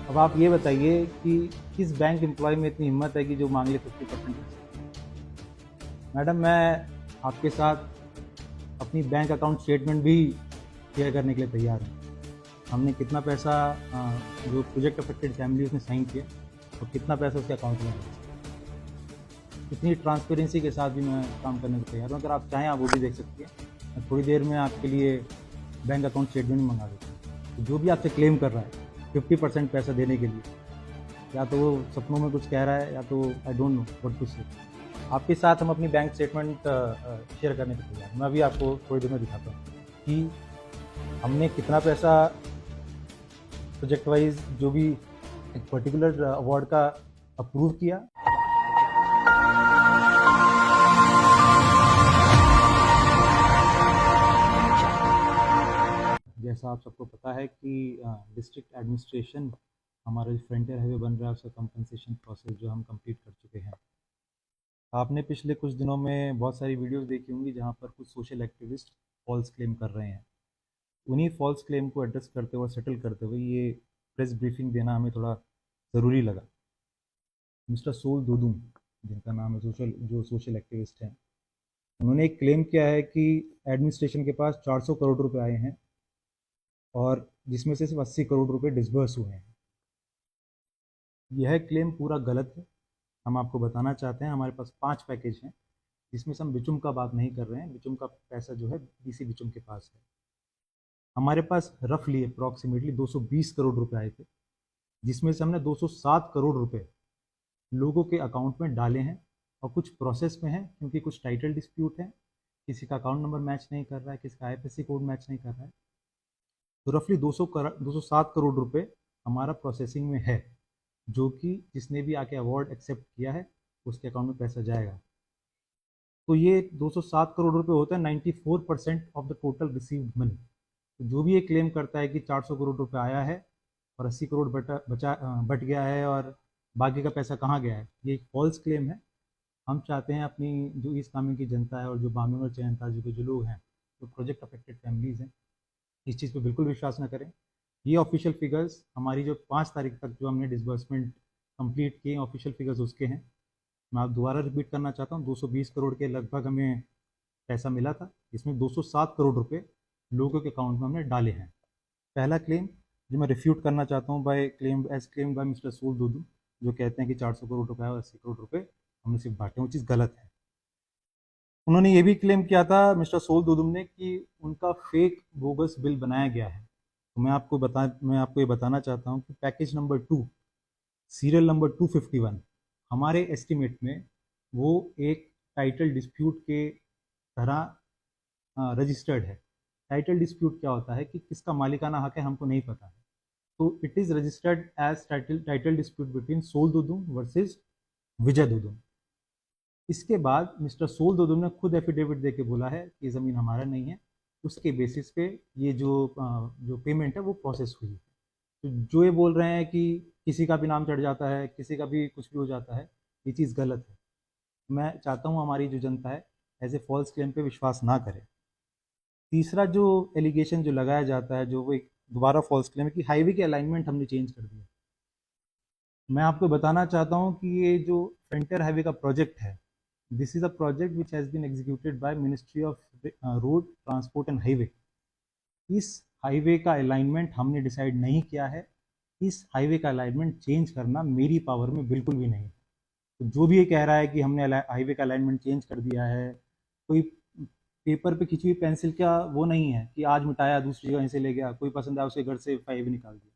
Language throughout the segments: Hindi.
अब आप ये बताइए कि किस बैंक एम्प्लॉय में इतनी हिम्मत है कि जो मांग ले 50%। मैडम, मैं आपके साथ अपनी बैंक अकाउंट स्टेटमेंट भी शेयर करने के लिए तैयार हूँ। हमने कितना पैसा जो प्रोजेक्ट अफेक्टेड फैमिली उसने साइन किया और कितना पैसा उसके अकाउंट में है, इतनी ट्रांसपेरेंसी के साथ भी मैं काम करने को तैयार हूँ। अगर आप चाहें आप वो भी देख सकती हैं। मैं थोड़ी देर में आपके लिए बैंक अकाउंट स्टेटमेंट मंगा देता हूँ। तो जो भी आपसे क्लेम कर रहा है 50% पैसा देने के लिए, या तो वो सपनों में कुछ कह रहा है या तो I don't know what to say. आपके साथ हम अपनी बैंक स्टेटमेंट शेयर करने को तैयार हैं। मैं अभी आपको थोड़ी देर में दिखाता हूँ कि हमने कितना पैसा प्रोजेक्ट वाइज जो भी एक पर्टिकुलर अवार्ड का अप्रूव किया। जैसा आप सबको पता है कि डिस्ट्रिक्ट एडमिनिस्ट्रेशन हमारा जो फ्रंटियर हाईवे बन रहा है उसका कंपनसेशन प्रोसेस जो हम कंप्लीट कर चुके हैं। आपने पिछले कुछ दिनों में बहुत सारी वीडियोस देखी होंगी जहां पर कुछ सोशल एक्टिविस्ट फॉल्स क्लेम कर रहे हैं। उन्हीं फॉल्स क्लेम को एड्रेस करते हुए, सेटल करते हुए ये प्रेस ब्रीफिंग देना हमें थोड़ा ज़रूरी लगा। मिस्टर सोल दोदुम, जिनका नाम है जो सोशल एक्टिविस्ट हैं, उन्होंने एक क्लेम किया है कि एडमिनिस्ट्रेशन के पास 400 करोड़ रुपए आए हैं और जिसमें से सिर्फ 80 करोड़ रुपए डिसबर्स हुए हैं। यह क्लेम पूरा गलत है। हम आपको बताना चाहते हैं हमारे पास 5 पैकेज हैं जिसमें से हम बिचुम का बात नहीं कर रहे हैं। बिचुम का पैसा जो है बीसी बिचुम के पास है। हमारे पास रफली अप्रॉक्सीमेटली 220 करोड़ रुपए आए थे, जिसमें से हमने 207 करोड़ रुपए लोगों के अकाउंट में डाले हैं और कुछ प्रोसेस में हैं क्योंकि कुछ टाइटल डिस्प्यूट है, किसी का अकाउंट नंबर मैच नहीं कर रहा है, किसी का आईएफएससी कोड मैच नहीं कर रहा है। तो रफली 207 करोड़ रुपए हमारा प्रोसेसिंग में है, जो कि जिसने भी आके अवार्ड एक्सेप्ट किया है उसके अकाउंट में पैसा जाएगा। तो ये 207 करोड़ रुपए होता है 94% of the total received money. तो जो भी ये क्लेम करता है कि 400 करोड़ रुपए आया है और 80 करोड़ बट गया है और बाकी का पैसा कहाँ गया है, ये एक फॉल्स क्लेम है। हम चाहते हैं अपनी जो ईस्ट कामेंग की जनता है और जो बामिंग और चयनताजू के जो लोग हैं, जो प्रोजेक्ट अफेक्टेड फैमिलीज़ हैं, इस चीज़ पे बिल्कुल विश्वास न करें। ये ऑफिशियल फिगर्स हमारी जो 5 तारीख तक जो हमने डिसबर्समेंट कंप्लीट किए ऑफिशियल फिगर्स उसके हैं। मैं आप दोबारा रिपीट करना चाहता हूँ, 220 करोड़ के लगभग हमें पैसा मिला था, इसमें 207 करोड़ रुपए लोगों के अकाउंट में हमने डाले हैं। पहला क्लेम जो मैं रिफ्यूट करना चाहता हूँ as claim by mister Sol Dodu, जो कहते हैं कि 400 करोड़ रुपए और 80 करोड़ रुपए हमने सिर्फ बांटे, वो चीज़ गलत है। उन्होंने ये भी क्लेम किया था मिस्टर सोल दोदुम ने कि उनका फेक बोगस बिल बनाया गया है। तो मैं आपको ये बताना चाहता हूँ कि पैकेज नंबर 2 सीरियल नंबर 251 हमारे एस्टिमेट में वो एक टाइटल डिस्प्यूट के तरह रजिस्टर्ड है। टाइटल डिस्प्यूट क्या होता है कि किसका मालिकाना हक है हमको नहीं पता है। तो it is registered as title dispute between Sol Dodum versus Vijay Dodum. इसके बाद मिस्टर सोल दोदुम ने खुद एफिडेविट दे के बोला है कि ज़मीन हमारा नहीं है। उसके बेसिस पे ये जो पेमेंट है वो प्रोसेस हुई है। तो जो ये बोल रहे हैं कि किसी का भी नाम चढ़ जाता है, किसी का भी कुछ भी हो जाता है, ये चीज़ गलत है। मैं चाहता हूँ हमारी जो जनता है ऐसे फॉल्स क्लेम पे विश्वास ना करे। तीसरा जो एलिगेशन जो लगाया जाता है, जो वो एक दोबारा फॉल्स क्लेम है कि हाईवे के अलाइनमेंट हमने चेंज कर दिया। मैं आपको बताना चाहता हूँ कि ये जो फ्रंटियर हाईवे का प्रोजेक्ट है, this is a project which has been executed by ministry of road transport and highway. इस हाईवे का अलाइनमेंट हमने डिसाइड नहीं किया है। इस हाईवे का अलाइनमेंट चेंज करना मेरी पावर में बिल्कुल भी नहीं है। तो जो भी ये कह रहा है कि हमने हाईवे का अलाइनमेंट चेंज कर दिया है, कोई पेपर पे खिंची हुई पेंसिल का वो नहीं है कि आज मिटाया दूसरी जगह से ले गया, कोई पसंद आया उसके घर से फाइव निकाल दिया।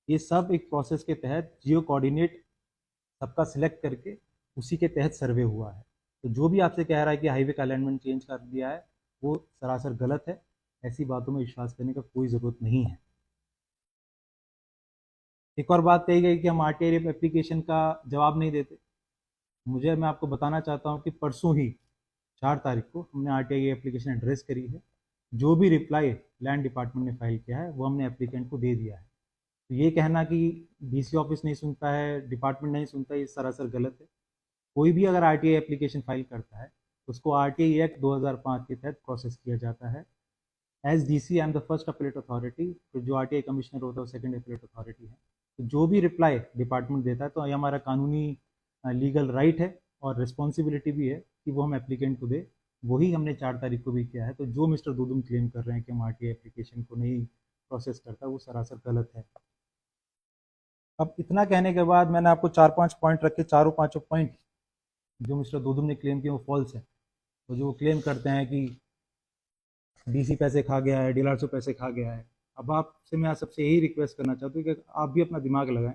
ये सब एक प्रोसेस के तहत जियो कोऑर्डिनेट सबका सिलेक्ट करके उसी के तहत सर्वे हुआ है। तो जो भी आपसे कह रहा है कि हाईवे का अलाइनमेंट चेंज कर दिया है, वो सरासर गलत है। ऐसी बातों में विश्वास करने का कोई ज़रूरत नहीं है। एक और बात कही गई कि हम आरटीआई एप्लीकेशन का जवाब नहीं देते। मैं आपको बताना चाहता हूँ कि परसों ही 4 तारीख को हमने आरटीआई एप्लीकेशन एड्रेस करी है। जो भी रिप्लाई लैंड डिपार्टमेंट ने फाइल किया है वो हमने एप्लीकेंट को दे दिया है। तो ये कहना कि डीसी ऑफिस नहीं सुनता है, डिपार्टमेंट नहीं सुनता है, ये सरासर गलत है। कोई भी अगर आरटीआई एप्लीकेशन फाइल करता है उसको आरटीआई एक्ट 2005 के तहत प्रोसेस किया जाता है। As DC I am the first appellate authority. तो जो आरटीआई कमिश्नर होता है वो सेकंड अपीलेट अथॉरिटी है। तो जो भी रिप्लाई डिपार्टमेंट देता है तो ये हमारा कानूनी लीगल राइट है और रिस्पॉन्सिबिलिटी भी है कि वो हम एप्लीकेंट को दे। वही हमने 4 तारीख को भी किया है। तो जो मिस्टर दुदुम क्लेम कर रहे हैं कि हम आरटीआई एप्लीकेशन को नहीं प्रोसेस करता, वो सरासर गलत है। अब इतना कहने के बाद मैंने आपको 4-5 पॉइंट रखे, चारों पांचों पॉइंट जो मिस्टर दुदुम ने क्लेम किए वो फॉल्स है। तो जो क्लेम करते हैं कि डीसी पैसे खा गया है, डीलर से पैसे खा गया है, अब आपसे मैं सबसे यही रिक्वेस्ट करना चाहता हूँ कि आप भी अपना दिमाग लगाएं।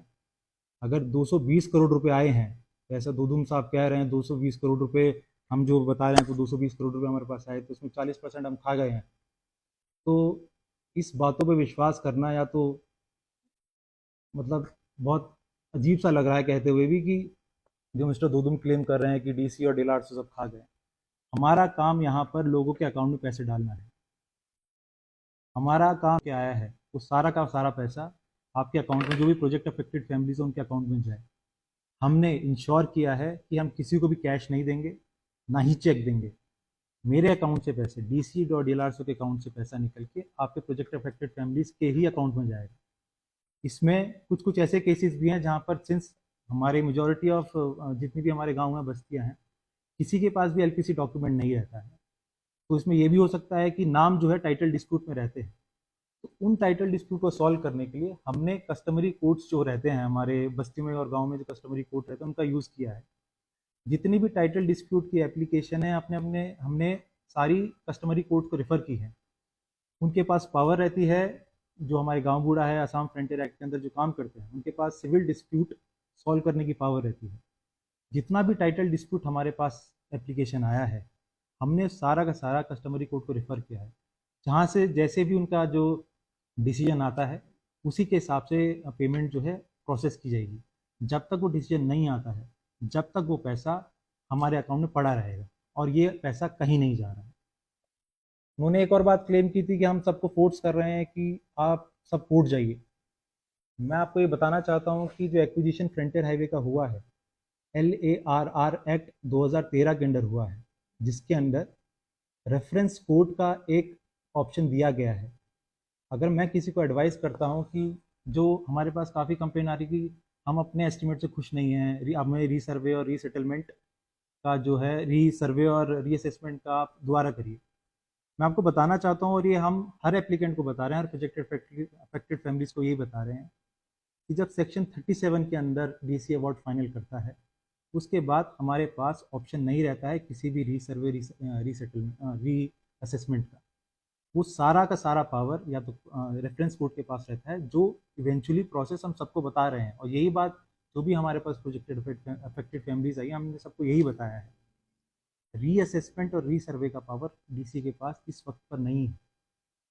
अगर 220 करोड़ रुपए आए हैं, जैसा दुदुम साहब कह रहे हैं 220 करोड़ रुपए हम जो बता रहे हैं, तो 220 करोड़ रुपए हमारे पास आए, तो उसमें 40% हम खा गए हैं। तो इस बातों पे विश्वास करना या तो मतलब बहुत अजीब सा लग रहा है कहते हुए भी कि जो मिस्टर दुदुम क्लेम कर रहे हैं कि डीसी और डीलर से सब खा गए। हमारा काम यहाँ पर लोगों के अकाउंट में पैसे डालना है। हमारा काम क्या आया है वो सारा का सारा पैसा आपके अकाउंट में, जो भी प्रोजेक्ट अफेक्टेड फैमिलीज है उनके अकाउंट में जाए। हमने इंश्योर किया है कि हम किसी को भी कैश नहीं देंगे, ना ही चेक देंगे। मेरे अकाउंट से पैसे, डीसी और डीलआरओ के अकाउंट से पैसा निकल के आपके प्रोजेक्ट अफेक्टेड फैमिलीज के ही अकाउंट में जाएगा। इसमें कुछ कुछ ऐसे केसेस भी हैं जहाँ पर सिंस हमारे मेजोरिटी ऑफ जितनी भी हमारे गाँव में बस्तियाँ हैं, किसी के पास भी एलपीसी डॉक्यूमेंट नहीं रहता है। तो इसमें यह भी हो सकता है कि नाम जो है टाइटल डिस्प्यूट में रहते हैं। तो उन टाइटल डिस्प्यूट को सॉल्व करने के लिए हमने कस्टमरी कोर्ट्स जो रहते हैं हमारे बस्ती में और गांव में, जो कस्टमरी कोर्ट रहते हैं उनका यूज़ किया है। जितनी भी टाइटल डिस्प्यूट की एप्लीकेशन है अपने अपने हमने सारी कस्टमरी कोर्ट को रेफर की है। उनके पास पावर रहती है, जो हमारे गांव बूढ़ा है आसाम फ्रंटियर एक्ट के अंदर जो काम करते हैं, उनके पास सिविल डिस्प्यूट सॉल्व करने की पावर रहती है। जितना भी टाइटल डिस्प्यूट हमारे पास एप्लीकेशन आया है, हमने सारा का सारा कस्टमरी कोर्ट को रेफर किया है, जहाँ से जैसे भी उनका जो डिसीजन आता है उसी के हिसाब से पेमेंट जो है प्रोसेस की जाएगी। जब तक वो डिसीजन नहीं आता है, जब तक वो पैसा हमारे अकाउंट में पड़ा रहेगा और ये पैसा कहीं नहीं जा रहा है। उन्होंने एक और बात क्लेम की थी कि हम सबको फोर्स कर रहे हैं कि आप सब कोर्ट जाइए। मैं आपको ये बताना चाहता हूँ कि जो एक्विजिशन फ्रंटियर हाईवे का हुआ है, LARR एक्ट 2013 के अंडर हुआ है, जिसके अंदर रेफरेंस कोर्ट का एक ऑप्शन दिया गया है। अगर मैं किसी को एडवाइस करता हूँ कि जो हमारे पास काफ़ी कंप्लेन आ रही कि हम अपने एस्टिमेट से खुश नहीं हैं, हमें रीसर्वे और रीसेटलमेंट का जो है, रीसर्वे और रीअसेसमेंट का आप दोबारा करिए। मैं आपको बताना चाहता हूँ, और ये हम हर एप्लीकेंट को बता रहे हैं, हर प्रोजेक्ट अफेक्टेड फैमिलीज को यही बता रहे हैं कि जब सेक्शन 37 के अंदर डीसी अवार्ड फाइनल करता है, उसके बाद हमारे पास ऑप्शन नहीं रहता है किसी भी रीसर्वे रीसेटलमेंट री असेसमेंट का। वो सारा का सारा पावर या तो रेफरेंस कोर्ट के पास रहता है, जो इवेंचुअली प्रोसेस हम सबको बता रहे हैं। और यही बात जो भी हमारे पास प्रोजेक्टेड अफेक्टेड फैमिलीज आई, हमने सबको यही बताया है। रीअसेसमेंट और रीसर्वे का पावर डीसी के पास इस वक्त पर नहीं है।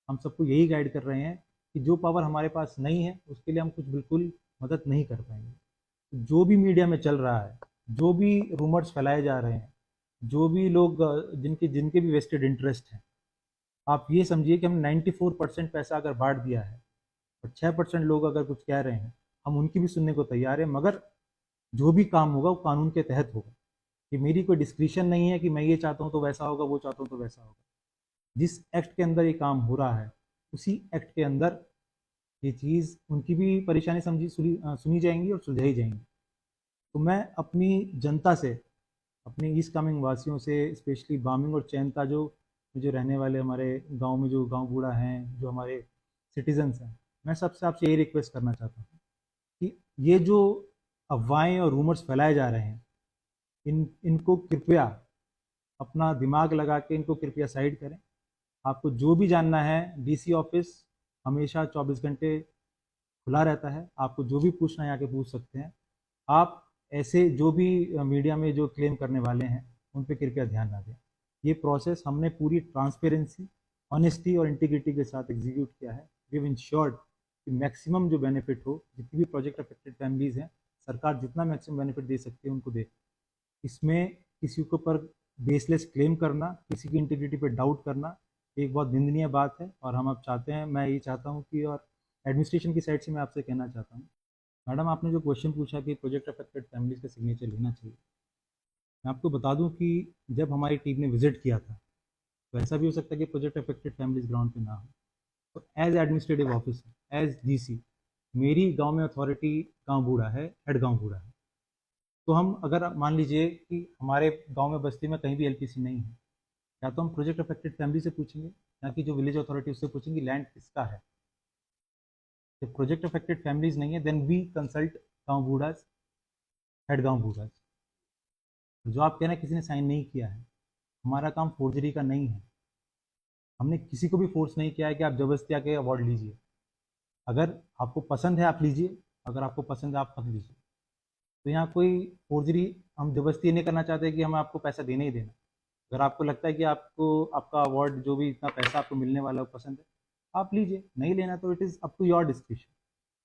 हम सबको यही गाइड कर रहे हैं कि जो पावर हमारे पास नहीं है उसके लिए हम कुछ बिल्कुल मदद नहीं कर पाएंगे। जो भी मीडिया में चल रहा है, जो भी रूमर्स फैलाए जा रहे हैं, जो भी लोग जिनके जिनके भी वेस्टेड इंटरेस्ट हैं, आप ये समझिए कि हम 94% पैसा अगर बांट दिया है और 6% लोग अगर कुछ कह रहे हैं, हम उनकी भी सुनने को तैयार हैं। मगर जो भी काम होगा वो कानून के तहत होगा। कि मेरी कोई डिस्क्रिप्शन नहीं है कि मैं ये चाहता हूँ तो वैसा होगा, वो चाहता हूँ तो वैसा होगा। जिस एक्ट के अंदर ये काम हो रहा है, उसी एक्ट के अंदर ये चीज़, उनकी भी परेशानी सुनी जाएंगी और सुलझाई जाएंगी। तो मैं अपनी जनता से, अपने ईस्ट कामेंग वासियों से, स्पेशली बामिंग और चैनता जो रहने वाले हमारे गांव में जो गांव बूढ़ा हैं, जो हमारे सिटीजन्स हैं, मैं सबसे आपसे यही रिक्वेस्ट करना चाहता हूँ कि ये जो अफवाहें और रूमर्स फैलाए जा रहे हैं, इनको कृपया अपना दिमाग लगा के इनको कृपया साइड करें। आपको जो भी जानना है, डीसी ऑफिस हमेशा 24 घंटे खुला रहता है। आपको जो भी पूछना है आके पूछ सकते हैं। आप ऐसे जो भी मीडिया में जो क्लेम करने वाले हैं उन पर कृपया ध्यान ना दें। ये प्रोसेस हमने पूरी ट्रांसपेरेंसी, ऑनेस्टी और इंटीग्रिटी के साथ एग्जीक्यूट किया है। वी हैव इंश्योर्ड कि मैक्सिमम जो बेनिफिट हो, जितनी भी प्रोजेक्ट अफेक्टेड फैमिलीज हैं, सरकार जितना मैक्सिमम बेनिफिट दे सकती है उनको दे। इसमें किसी के ऊपर बेसलेस क्लेम करना, किसी की इंटीग्रिटी पर डाउट करना एक बहुत निंदनीय बात है। और हम अब चाहते हैं, मैं ये चाहता हूँ कि, और एडमिनिस्ट्रेशन की साइड से मैं आपसे कहना चाहता हूँ, मैडम आपने जो क्वेश्चन पूछा कि प्रोजेक्ट अफेक्टेड फैमिलीज का सिग्नेचर लेना चाहिए, मैं आपको बता दूं कि जब हमारी टीम ने विजिट किया था, तो ऐसा भी हो सकता है कि प्रोजेक्ट अफेक्टेड फैमिलीज ग्राउंड पे ना हो। तो as administrative officer, as DC, मेरी गांव में अथॉरिटी गांव बूढ़ा है, हेड गांव बूढ़ा है। तो हम अगर मान लीजिए कि हमारे गांव में बस्ती में कहीं भी एलपीसी नहीं है, या तो हम प्रोजेक्ट अफेक्टेड फैमिली से पूछेंगे, या कि जो विलेज अथॉरिटी उससे पूछेंगे लैंड किसका है। जब प्रोजेक्ट अफेक्टेड फैमिलीज नहीं है देन वी कंसल्ट गांव बूढ़ास, हेड गांव बूढ़ास। जो आप कह रहे हैं किसी ने साइन नहीं किया है, हमारा काम फोर्जरी का नहीं है। हमने किसी को भी फोर्स नहीं किया है कि आप जबरदस्ती आके अवार्ड लीजिए। अगर आपको पसंद है आप लीजिए, अगर आपको पसंद है आप मत लीजिए। तो यहाँ कोई फोर्जरी हम जबरदस्ती नहीं करना चाहते कि हमें आपको पैसा देना ही देना। अगर आपको लगता है कि आपको आपका अवार्ड जो भी इतना पैसा आपको मिलने वाला है पसंद है, आप लीजिए। नहीं लेना तो it is up to your description.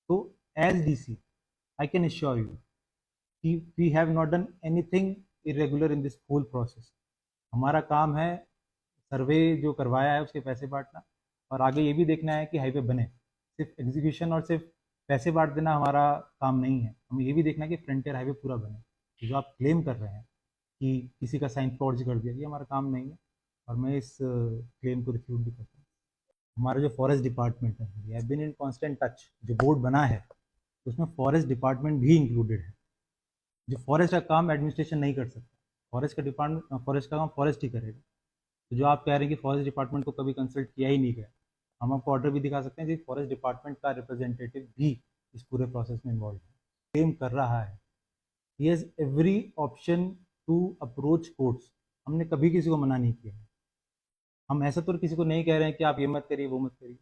तो as DC I can assure you कि we have not done anything irregular in this whole process. हमारा काम है सर्वे जो करवाया है उसके पैसे बांटना, और आगे ये भी देखना है कि हाईवे बने। सिर्फ एग्जीक्यूशन और सिर्फ पैसे बांट देना हमारा काम नहीं है, हमें ये भी देखना है कि फ्रंटियर हाईवे पूरा बने। जो आप क्लेम कर रहे हैं कि किसी का साइन फॉर्ज कर दिया, ये हमारा काम नहीं है, और मैं इस क्लेम को रिफ्यूट भी करता हूँ। हमारा जो फॉरेस्ट डिपार्टमेंट है, we have been in constant touch. जो बोर्ड बना है उसमें फॉरेस्ट डिपार्टमेंट भी इंक्लूडेड है। जो फॉरेस्ट का काम एडमिनिस्ट्रेशन नहीं कर सकता, फॉरेस्ट का डिपार्टमेंट, फॉरेस्ट का काम फॉरेस्ट ही करेगा। तो जो आप कह रहे हैं कि फॉरेस्ट डिपार्टमेंट को कभी कंसल्ट किया ही नहीं गया, हम आपको ऑर्डर भी दिखा सकते हैं कि फॉरेस्ट डिपार्टमेंट का रिप्रेजेंटेटिव भी इस पूरे प्रोसेस में इन्वॉल्व है, क्लेम कर रहा है। He has every option to approach courts. हमने कभी किसी को मना नहीं किया है। हम ऐसा तो किसी को नहीं कह रहे हैं कि आप ये मत करिए वो मत करिए।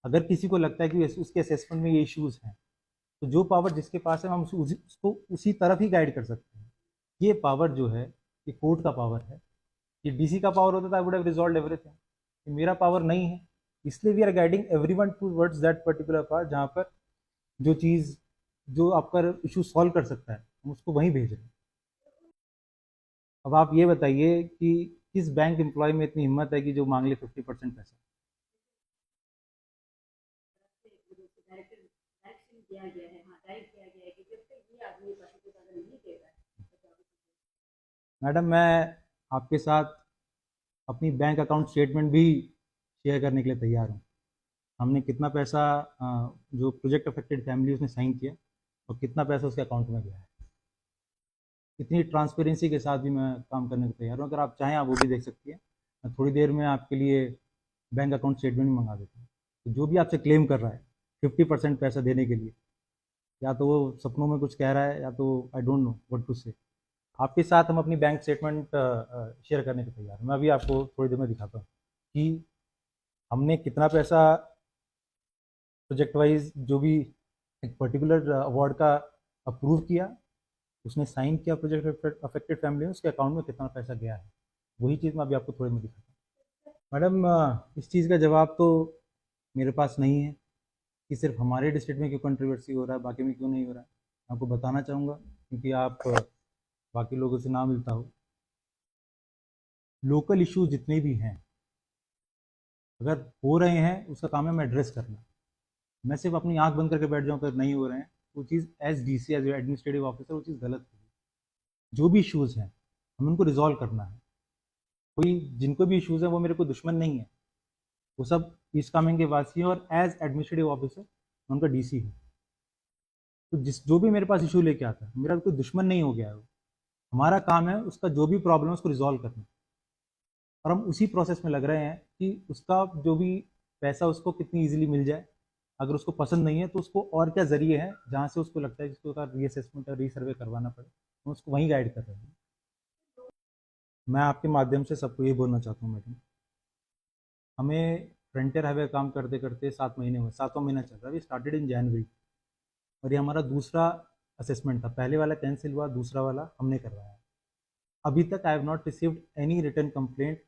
अगर किसी को लगता है कि उसके असेसमेंट में ये इश्यूज हैं, तो जो पावर जिसके पास है हम उसको उसी तरफ ही गाइड कर सकते हैं। ये पावर जो है ये कोर्ट का पावर है। ये डीसी का पावर होता था, I would have resolved everything. ये मेरा पावर नहीं है, इसलिए we are guiding everyone towards that particular part जहाँ पर जो चीज़ जो आपका इशू सॉल्व कर सकता है हम उसको वहीं भेज रहे हैं। अब आप ये बताइए कि किस बैंक एम्प्लॉय में इतनी हिम्मत है कि जो मांग ले 50% पैसा। मैडम मैं आपके साथ अपनी बैंक अकाउंट स्टेटमेंट भी शेयर करने के लिए तैयार हूँ। हमने कितना पैसा जो प्रोजेक्ट अफेक्टेड फैमिली उसने साइन किया और कितना पैसा उसके अकाउंट में गया है, इतनी ट्रांसपेरेंसी के साथ भी मैं काम करने को तैयार हूँ। अगर आप चाहें आप वो भी देख सकती है। मैं थोड़ी देर में आपके लिए बैंक अकाउंट स्टेटमेंट भी मंगा देता हूँ। तो जो भी आपसे क्लेम कर रहा है 50% पैसा देने के लिए, या तो वो सपनों में कुछ कह रहा है या तो I don't know what to say. आपके साथ हम अपनी बैंक स्टेटमेंट शेयर करने को तैयार हैं। मैं अभी आपको थोड़ी देर में दिखाता हूँ कि हमने कितना पैसा प्रोजेक्ट वाइज जो भी एक पर्टिकुलर अवार्ड का अप्रूव किया, उसने साइन किया प्रोजेक्ट अफेक्टेड फैमिली में, उसके अकाउंट में कितना पैसा गया है, वही चीज़ मैं अभी आपको थोड़ी में दिखाता हूँ। मैडम इस चीज़ का जवाब तो मेरे पास नहीं है कि सिर्फ हमारे डिस्ट्रिक्ट में क्यों कंट्रोवर्सी हो रहा है, बाकी में क्यों नहीं हो रहा है। मैं आपको बताना चाहूँगा क्योंकि आप बाकी लोगों से ना मिलता हो। लोकल इश्यूज जितने भी हैं अगर हो रहे हैं उसका काम है मैं एड्रेस करना। मैं सिर्फ अपनी आंख बंद करके बैठ जाऊँ अगर नहीं हो रहे हैं, वो चीज़ as DC as administrative officer वो चीज़ गलत होगी। जो भी इश्यूज़ हैं हमें उनको रिजॉल्व करना है। कोई जिनको भी इश्यूज़ हैं वो मेरे को दुश्मन नहीं है, वो सब ईस्ट कामेंग के वासी हैं, और एज एडमिनिस्ट्रेटिव ऑफिसर मैं उनका डीसी हूँ। तो जो भी मेरे पास इशू लेके आता है मेरा कोई दुश्मन नहीं हो गया है वो। हमारा काम है उसका जो भी प्रॉब्लम है उसको रिजॉल्व करना, और हम उसी प्रोसेस में लग रहे हैं कि उसका जो भी पैसा उसको कितनी इजीली मिल जाए। अगर उसको पसंद नहीं है तो उसको और क्या ज़रिए हैं जहाँ से उसको लगता है जिसको रीअसेसमेंट और रीसर्वे करवाना पड़े, हम उसको वहीं गाइड कर रहे हैं। मैं आपके माध्यम से सबको ये बोलना चाहता हूँ मैडम, हमें फ्रंटियर हाईवे काम करते करते 7 महीने हुए, 7वां महीना चल रहा है। वी स्टार्टेड इन जनवरी, और ये हमारा दूसरा असेसमेंट था। पहले वाला कैंसिल हुआ, दूसरा वाला हमने करवाया। अभी तक I have not received any written complaint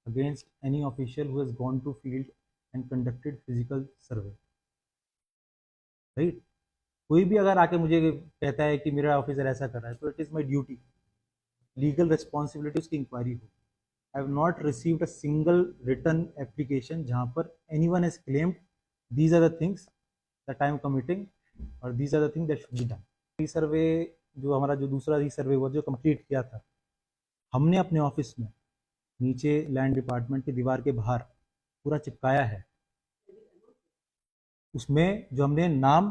against any official who has gone to field and conducted physical survey. Right, कोई भी अगर आके मुझे कहता है कि मेरा ऑफिसर ऐसा कर रहा है तो it is my duty, legal responsibility उसकी इंक्वायरी हो। I have not received a single return application जहाँ पर anyone has claimed these are the things that I am committing और these are the thing that should be done. Resurvey जो हमारा जो दूसरा रीसर्वे हुआ जो कंप्लीट किया था, हमने अपने ऑफिस में नीचे लैंड डिपार्टमेंट की दीवार के बाहर पूरा चिपकाया है। उसमें जो हमने नाम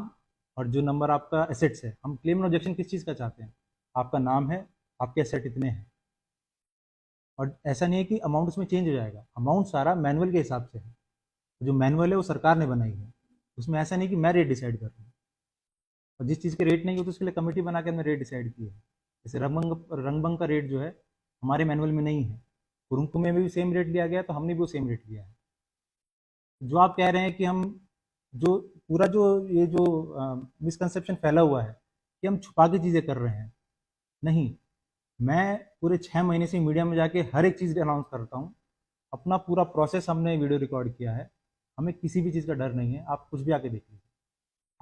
और जो नंबर आपका एसेट्स है, हम क्लेम एंड ऑब्जेक्शन किस चीज़ का चाहते हैं, आपका नाम है, आपके एसेट इतने हैं। और ऐसा नहीं है कि अमाउंट उसमें चेंज हो जाएगा, अमाउंट सारा मैनुअल के हिसाब से है। जो मैनुअल है वो सरकार ने बनाई है, उसमें ऐसा नहीं कि मैं रेट डिसाइड कर रहा हूँ। और जिस चीज़ के रेट नहीं होते उसके लिए कमेटी बना के हमने रेट डिसाइड की है। जैसे रंगबंग का रेट जो है हमारे मैनुअल में नहीं है, कुरुंगकुमे में भी सेम रेट लिया गया, तो हमने भी वो सेम रेट लिया है। जो आप कह रहे हैं कि हम जो पूरा जो ये जो मिसकंसेप्शन फैला हुआ है कि हम छुपा के चीज़ें कर रहे हैं, नहीं, मैं पूरे 6 महीने से मीडिया में जाके हर एक चीज़ अनाउंस करता हूँ। अपना पूरा प्रोसेस हमने वीडियो रिकॉर्ड किया है, हमें किसी भी चीज़ का डर नहीं है। आप कुछ भी आके देख लीजिए,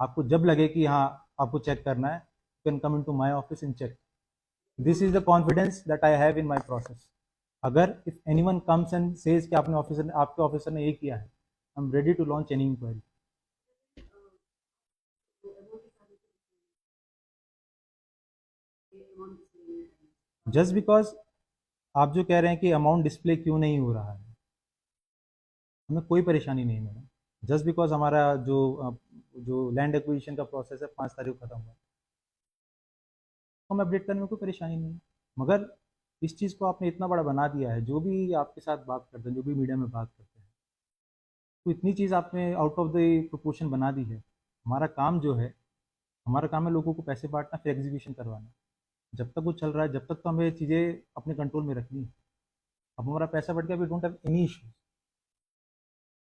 आपको जब लगे कि हाँ आपको चेक करना है, you can come in to my office in check. This is the confidence that I have in my process. अगर if anyone comes and says कि आपके ऑफिसर ने ये किया है, I am ready to launch any inquiry. Just because आप जो कह रहे हैं कि अमाउंट डिस्प्ले क्यों नहीं हो रहा है, हमें कोई परेशानी नहीं है मैडम। जस्ट बिकॉज हमारा जो लैंड एक्विजिशन का प्रोसेस है 5 तारीख को खत्म हुआ, हम अपडेट करने में कोई परेशानी नहीं है। मगर इस चीज़ को आपने इतना बड़ा बना दिया है, जो भी आपके साथ बात करते हैं, जो भी मीडिया में बात करते हैं, तो इतनी चीज़ आपने आउट ऑफ द प्रोपोर्शन बना दी है। हमारा काम जो है, हमारा काम है लोगों को पैसे बांटना, फिर एग्जीक्यूशन करवाना। जब तक वो चल रहा है, जब तक तो हमें चीज़ें अपने कंट्रोल में रखनी है। अब हमारा पैसा बढ़ गया, we don't have any issues.